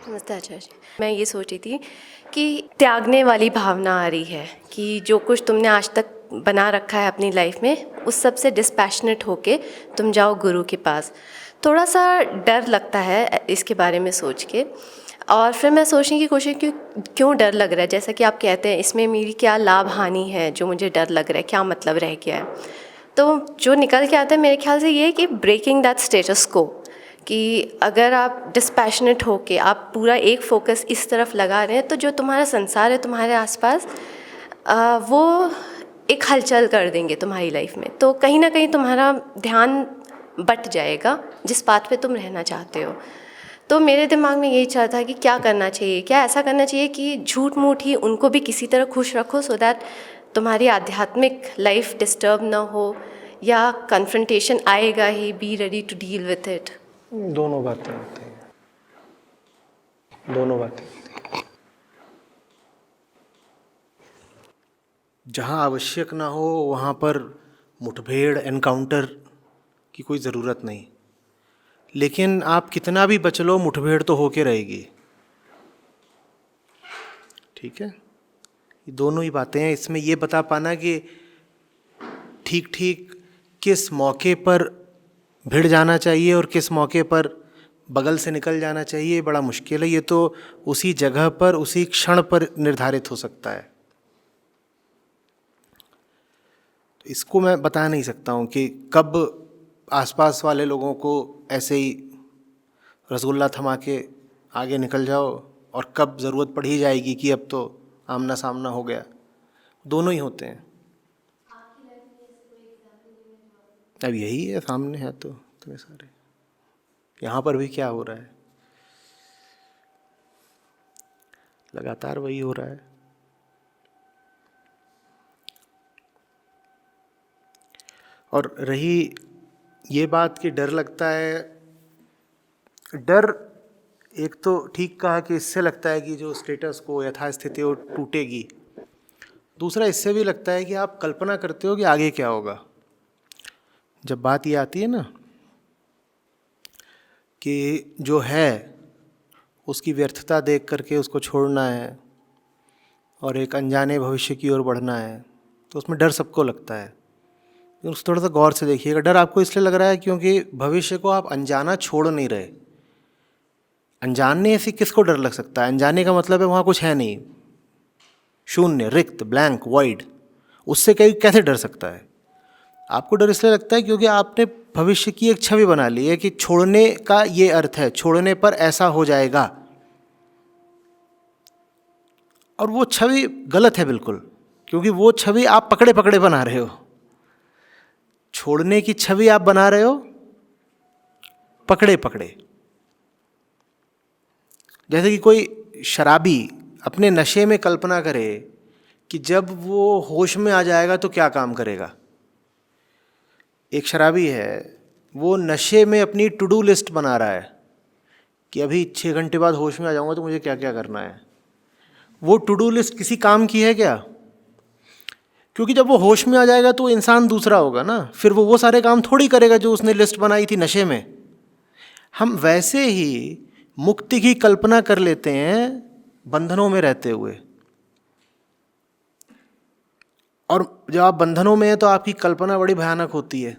नमस्ते आचार्य जी। मैं ये सोच रही थी कि त्यागने वाली भावना आ रही है कि जो कुछ तुमने आज तक बना रखा है अपनी लाइफ में, उस सब से डिस्पैशनेट होके तुम जाओ गुरु के पास। थोड़ा सा डर लगता है इसके बारे में सोच के, और फिर मैं सोचने की कोशिश क्यों डर लग रहा है, जैसा कि आप कहते हैं इसमें मेरी क्या लाभ हानि है जो मुझे डर लग रहा है, क्या मतलब रह गया है। तो जो निकल के आता है मेरे ख्याल से ये है कि ब्रेकिंग दैट स्टेटस को, कि अगर आप डिस्पैशनेट होके आप पूरा एक फोकस इस तरफ लगा रहे हैं, तो जो तुम्हारा संसार है तुम्हारे आसपास, वो एक हलचल कर देंगे तुम्हारी लाइफ में। तो कहीं ना कहीं तुम्हारा ध्यान बट जाएगा जिस बात पे तुम रहना चाहते हो। तो मेरे दिमाग में यही चल था कि क्या करना चाहिए, क्या ऐसा करना चाहिए कि झूठ मूठ ही उनको भी किसी तरह खुश रखो, सो दैट तुम्हारी आध्यात्मिक लाइफ डिस्टर्ब ना हो, या कन्फ्रंटेशन आएगा ही, be ready to deal with it. दोनों बातें होती हैं, दोनों बातें होती हैं। जहाँ आवश्यक ना हो वहाँ पर मुठभेड़, एनकाउंटर की कोई ज़रूरत नहीं। लेकिन आप कितना भी बच लो, मुठभेड़ तो होके रहेगी। ठीक है, ये दोनों ही बातें हैं। इसमें ये बता पाना कि ठीक ठीक किस मौके पर भिड़ जाना चाहिए और किस मौके पर बगल से निकल जाना चाहिए, बड़ा मुश्किल है। ये तो उसी जगह पर, उसी क्षण पर निर्धारित हो सकता है। तो इसको मैं बता नहीं सकता हूँ कि कब आसपास वाले लोगों को ऐसे ही रसगुल्ला थमा के आगे निकल जाओ और कब ज़रूरत पड़ ही जाएगी कि अब तो आमना सामना हो गया। दोनों ही होते हैं। अब यही है, सामने है तो इतने सारे। यहाँ पर भी क्या हो रहा है, लगातार वही हो रहा है। और रही ये बात कि डर लगता है, डर एक तो ठीक कहा कि इससे लगता है कि जो स्टेटस को, यथास्थिति वो टूटेगी। दूसरा इससे भी लगता है कि आप कल्पना करते हो कि आगे क्या होगा। जब बात ये आती है ना कि जो है उसकी व्यर्थता देख करके उसको छोड़ना है और एक अनजाने भविष्य की ओर बढ़ना है, तो उसमें डर सबको लगता है। उसको थोड़ा सा गौर से देखिएगा। डर आपको इसलिए लग रहा है क्योंकि भविष्य को आप अनजाना छोड़ नहीं रहे। अनजाने से किसको डर लग सकता है? अनजाने का मतलब है वहाँ कुछ है नहीं, शून्य, रिक्त, ब्लैंक, वॉइड। उससे कहीं कैसे डर सकता है? आपको डर इसलिए लगता है क्योंकि आपने भविष्य की एक छवि बना ली है कि छोड़ने का ये अर्थ है, छोड़ने पर ऐसा हो जाएगा। और वो छवि गलत है बिल्कुल, क्योंकि वो छवि आप पकड़े पकड़े बना रहे हो। छोड़ने की छवि आप बना रहे हो पकड़े पकड़े। जैसे कि कोई शराबी अपने नशे में कल्पना करे कि जब वो होश में आ जाएगा तो क्या काम करेगा। एक शराबी है, वो नशे में अपनी टू डू लिस्ट बना रहा है कि अभी 6 घंटे बाद होश में आ जाऊंगा तो मुझे क्या क्या करना है। वो टू डू लिस्ट किसी काम की है क्या? क्योंकि जब वो होश में आ जाएगा तो इंसान दूसरा होगा ना, फिर वो सारे काम थोड़ी करेगा जो उसने लिस्ट बनाई थी नशे में। हम वैसे ही मुक्ति की कल्पना कर लेते हैं बंधनों में रहते हुए। और जब आप बंधनों में हैं तो आपकी कल्पना बड़ी भयानक होती है।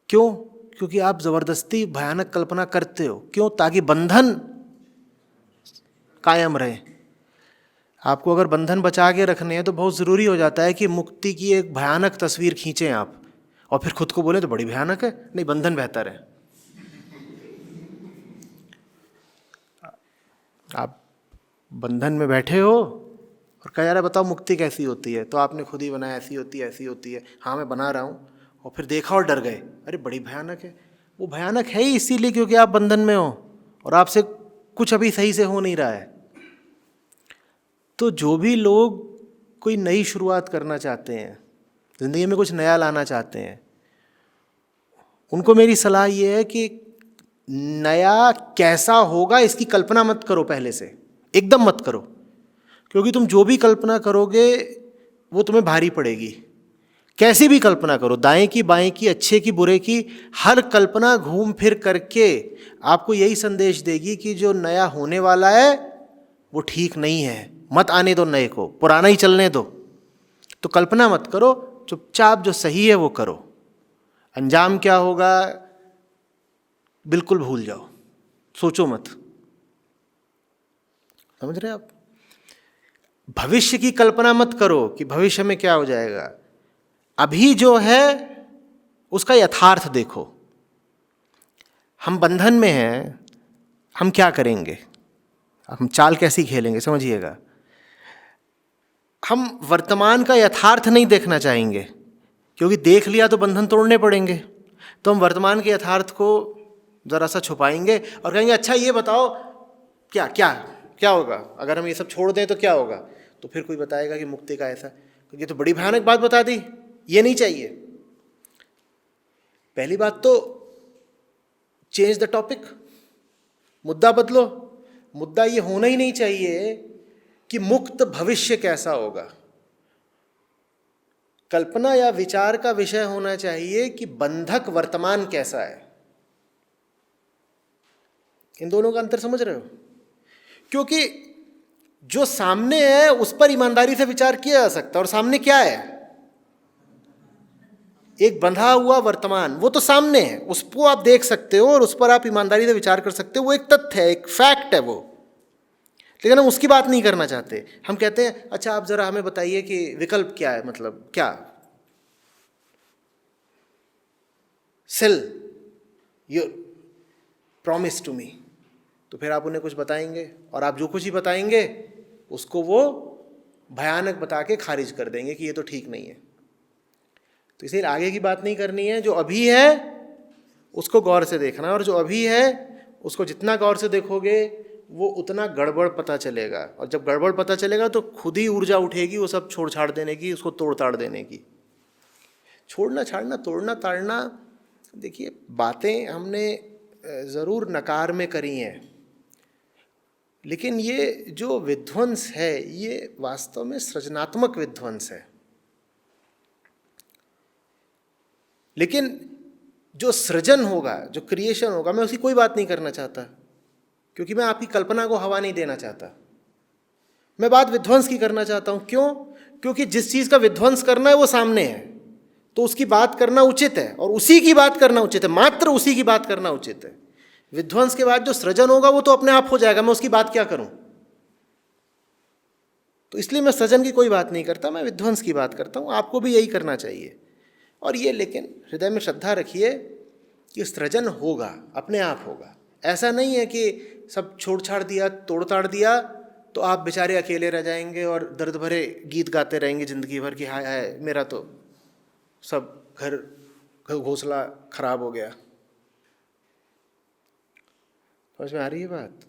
क्यों? क्योंकि आप जबरदस्ती भयानक कल्पना करते हो। क्यों? ताकि बंधन कायम रहे। आपको अगर बंधन बचा के रखने हैं तो बहुत ज़रूरी हो जाता है कि मुक्ति की एक भयानक तस्वीर खींचें आप, और फिर खुद को बोले तो बड़ी भयानक है, नहीं बंधन बेहतर है। आप बंधन में बैठे हो और कह यार बताओ मुक्ति कैसी होती है, तो आपने खुद ही बनाया ऐसी होती है ऐसी होती है। हाँ मैं बना रहा हूँ, और फिर देखा और डर गए, अरे बड़ी भयानक है। वो भयानक है ही इसीलिए क्योंकि आप बंधन में हो और आपसे कुछ अभी सही से हो नहीं रहा है। तो जो भी लोग कोई नई शुरुआत करना चाहते हैं, ज़िंदगी में कुछ नया लाना चाहते हैं, उनको मेरी सलाह ये है कि नया कैसा होगा इसकी कल्पना मत करो पहले से, एकदम मत करो। क्योंकि तुम जो भी कल्पना करोगे वो तुम्हें भारी पड़ेगी। कैसी भी कल्पना करो, दाएं की बाएं की, अच्छे की बुरे की, हर कल्पना घूम फिर करके आपको यही संदेश देगी कि जो नया होने वाला है वो ठीक नहीं है, मत आने दो नए को, पुराना ही चलने दो। तो कल्पना मत करो, चुपचाप जो सही है वो करो। अंजाम क्या होगा बिल्कुल भूल जाओ, सोचो मत। समझ रहे आप? भविष्य की कल्पना मत करो कि भविष्य में क्या हो जाएगा। अभी जो है उसका यथार्थ देखो। हम बंधन में हैं, हम क्या करेंगे, हम चाल कैसी खेलेंगे, समझिएगा। हम वर्तमान का यथार्थ नहीं देखना चाहेंगे, क्योंकि देख लिया तो बंधन तोड़ने पड़ेंगे। तो हम वर्तमान के यथार्थ को ज़रा सा छुपाएंगे और कहेंगे अच्छा ये बताओ क्या क्या क्या होगा, अगर हम ये सब छोड़ दें तो क्या होगा। तो फिर कोई बताएगा कि मुक्ति का ऐसा, ये तो बड़ी भयानक बात बता दी, ये नहीं चाहिए। पहली बात तो चेंज द टॉपिक, मुद्दा बदलो। मुद्दा ये होना ही नहीं चाहिए कि मुक्त भविष्य कैसा होगा। कल्पना या विचार का विषय होना चाहिए कि बंधक वर्तमान कैसा है। इन दोनों का अंतर समझ रहे हो? क्योंकि जो सामने है उस पर ईमानदारी से विचार किया जा सकता है, और सामने क्या है? एक बंधा हुआ वर्तमान, वो तो सामने है, उसको आप देख सकते हो और उस पर आप ईमानदारी से विचार कर सकते हो। वो एक तथ्य है, एक फैक्ट है वो। लेकिन हम उसकी बात नहीं करना चाहते। हम कहते हैं अच्छा आप जरा हमें बताइए कि विकल्प क्या है, मतलब क्या, sell your promise to me. तो फिर आप उन्हें कुछ बताएंगे और आप जो कुछ ही बताएंगे उसको वो भयानक बता के खारिज कर देंगे कि ये तो ठीक नहीं है। तो इसलिए आगे की बात नहीं करनी है, जो अभी है उसको गौर से देखना है, और जो अभी है उसको जितना गौर से देखोगे वो उतना गड़बड़ पता चलेगा। और जब गड़बड़ पता चलेगा तो खुद ही ऊर्जा उठेगी वो सब छोड़ छाड़ देने की, उसको तोड़ ताड़ देने की। छोड़ना छाड़ना तोड़ना ताड़ना, देखिए बातें हमने ज़रूर नकार में करी हैं, लेकिन ये जो विध्वंस है ये वास्तव में सृजनात्मक विध्वंस है। लेकिन जो सृजन होगा, जो क्रिएशन होगा, मैं उसकी कोई बात नहीं करना चाहता, क्योंकि मैं आपकी कल्पना को हवा नहीं देना चाहता। मैं बात विध्वंस की करना चाहता हूँ। क्यों? क्योंकि जिस चीज़ का विध्वंस करना है वो सामने है, तो उसकी बात करना उचित है, और उसी की बात करना उचित है, मात्र उसी की बात करना उचित है। विध्वंस के बाद जो सृजन होगा वो तो अपने आप हो जाएगा, मैं उसकी बात क्या करूं। तो इसलिए मैं सृजन की कोई बात नहीं करता, मैं विध्वंस की बात करता हूं। आपको भी यही करना चाहिए। और ये लेकिन हृदय में श्रद्धा रखिए कि सृजन होगा, अपने आप होगा। ऐसा नहीं है कि सब छोड़ छाड़ दिया, तोड़ ताड़ दिया तो आप बेचारे अकेले रह जाएंगे और दर्द भरे गीत गाते रहेंगे ज़िंदगी भर कि हाय हाय मेरा तो सब घर घोंसला खराब हो गया। समझ में आ रही है बात?